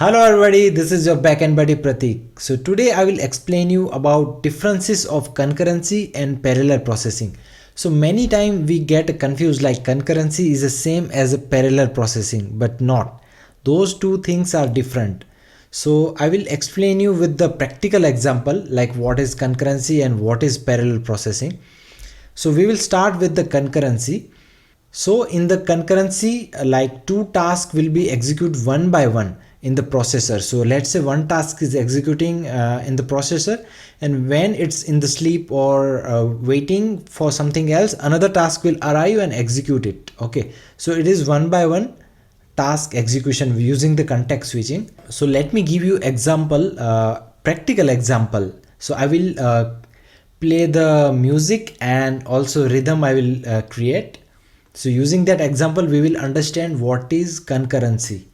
Hello everybody, this is your backend buddy Pratik. So today I will explain you about differences of concurrency and parallel processing. So many times we get confused like concurrency is the same as a parallel processing, but not. Those two things are different. So I will explain you with the practical example like what is concurrency and what is parallel processing. So we will start with the concurrency. So in the concurrency, like two tasks will be executed one by one in the processor. So let's say one task is executing in the processor, and when it's in the sleep or waiting for something else, another task will arrive and execute it. Okay, so it is one by one task execution using the context switching. So let me give you example, practical example. So I will play the music and also rhythm I will create. So using that example, we will understand what is concurrency.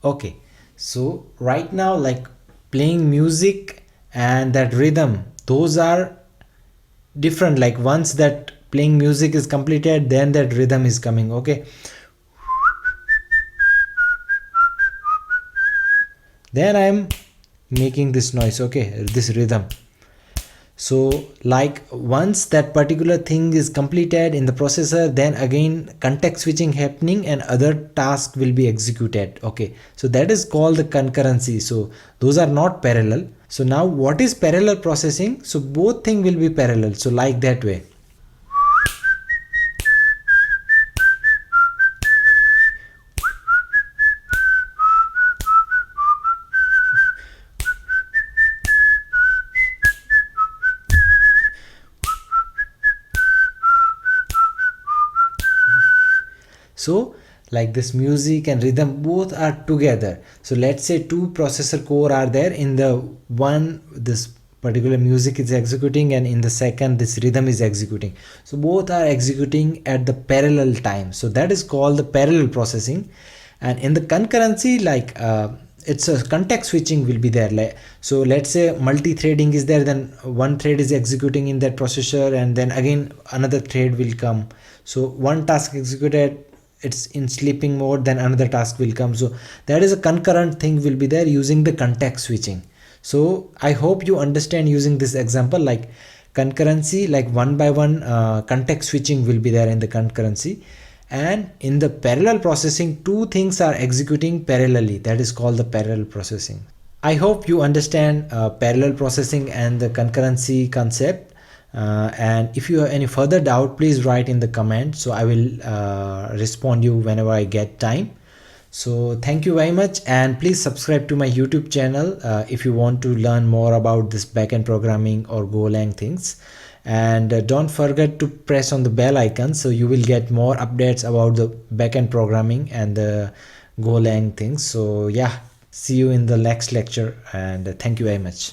Okay, so right now like playing music and that rhythm, those are different. Like once that playing music is completed, then that rhythm is coming. Okay, then I'm making this noise. Okay, this rhythm. So like once that particular thing is completed in the processor, then again context switching happening and other task will be executed. Okay, so that is called the concurrency. So those are not parallel. So now what is parallel processing? So both thing will be parallel. So like that way. So like this music and rhythm both are together. So let's say two processor core are there. In the one, this particular music is executing, and in the second this rhythm is executing. So both are executing at the parallel time. So that is called the parallel processing. And in the concurrency, like it's a context switching will be there. Like, so let's say multi-threading is there, then one thread is executing in that processor, and then again another thread will come. So one task executed, it's in sleeping mode, then another task will come. So that is a concurrent thing will be there using the context switching. So I hope you understand using this example, like concurrency, like one by one context switching will be there in the concurrency, and in the parallel processing two things are executing parallelly. That is called the parallel processing. I hope you understand parallel processing and the concurrency concept. And if you have any further doubt, please write in the comment, so I will respond you whenever I get time. So thank you very much, and please subscribe to my YouTube channel if you want to learn more about this backend programming or Golang things. And don't forget to press on the bell icon, so you will get more updates about the backend programming and the Golang things. So yeah, see you in the next lecture, and thank you very much.